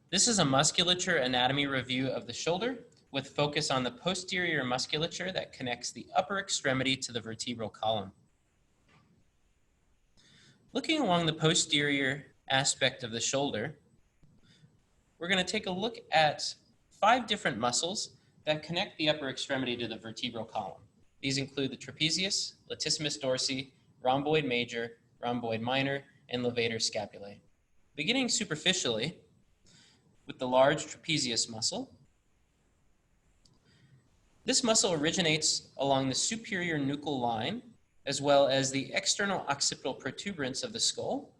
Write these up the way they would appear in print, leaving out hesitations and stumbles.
This is a musculature anatomy review of the shoulder with focus on the posterior musculature that connects the upper extremity to the vertebral column. Looking along the posterior aspect of the shoulder, we're going to take a look at 5 different muscles that connect the upper extremity to the vertebral column. These include the trapezius, latissimus dorsi, rhomboid major, rhomboid minor, and levator scapulae. Beginning superficially with the large trapezius muscle, this muscle originates along the superior nuchal line as well as the external occipital protuberance of the skull.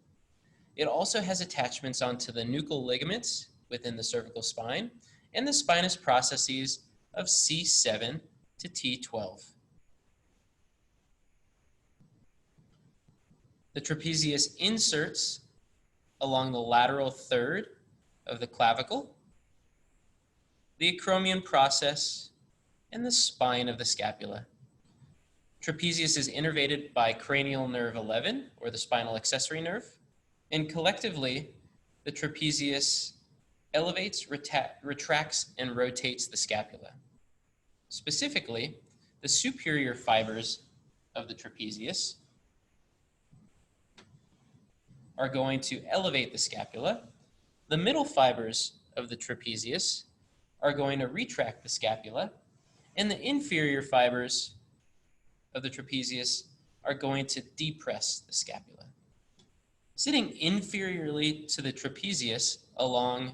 It also has attachments onto the nuchal ligaments within the cervical spine and the spinous processes of C7 to T12. The trapezius inserts along the lateral third of the clavicle, the acromion process, and the spine of the scapula. Trapezius is innervated by cranial nerve 11, or the spinal accessory nerve, and collectively, the trapezius elevates, retracts, and rotates the scapula. Specifically, the superior fibers of the trapezius are going to elevate the scapula. The middle fibers of the trapezius are going to retract the scapula, and the inferior fibers of the trapezius are going to depress the scapula. Sitting inferiorly to the trapezius along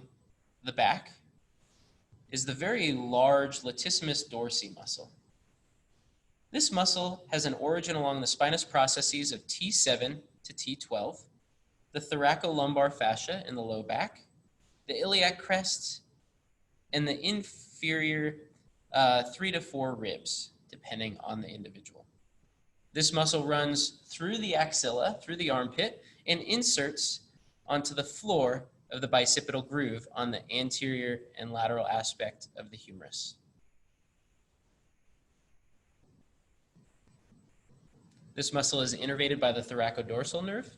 the back is the very large latissimus dorsi muscle. This muscle has an origin along the spinous processes of T7 to T12, the thoracolumbar fascia in the low back, the iliac crest, and the inferior 3 to 4 ribs, depending on the individual. This muscle runs through the axilla, through the armpit, and inserts onto the floor of the bicipital groove on the anterior and lateral aspect of the humerus. This muscle is innervated by the thoracodorsal nerve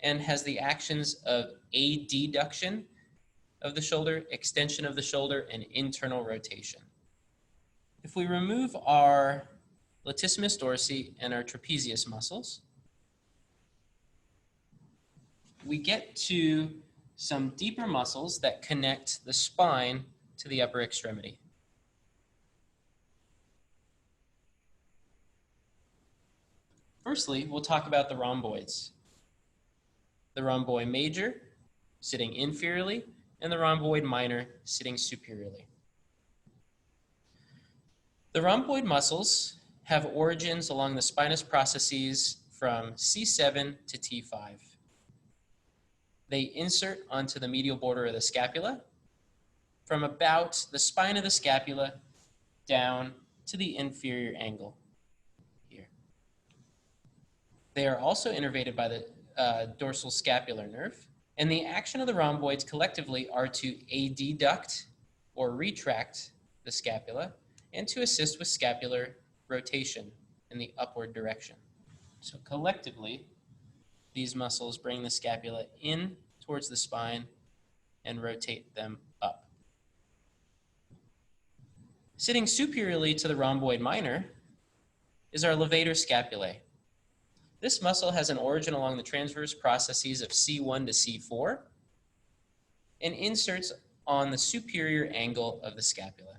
and has the actions of adduction of the shoulder, extension of the shoulder, and internal rotation. If we remove our latissimus dorsi and our trapezius muscles, we get to some deeper muscles that connect the spine to the upper extremity. Firstly, we'll talk about the rhomboids. The rhomboid major sitting inferiorly, and the rhomboid minor sitting superiorly. The rhomboid muscles have origins along the spinous processes from C7 to T5. They insert onto the medial border of the scapula from about the spine of the scapula down to the inferior angle here. They are also innervated by the dorsal scapular nerve, and the action of the rhomboids collectively are to adduct or retract the scapula and to assist with scapular rotation in the upward direction. So collectively, these muscles bring the scapula in towards the spine and rotate them up. Sitting superiorly to the rhomboid minor is our levator scapulae. This muscle has an origin along the transverse processes of C1 to C4 and inserts on the superior angle of the scapula.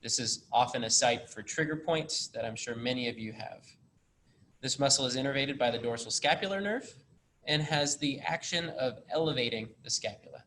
This is often a site for trigger points that I'm sure many of you have. This muscle is innervated by the dorsal scapular nerve and has the action of elevating the scapula.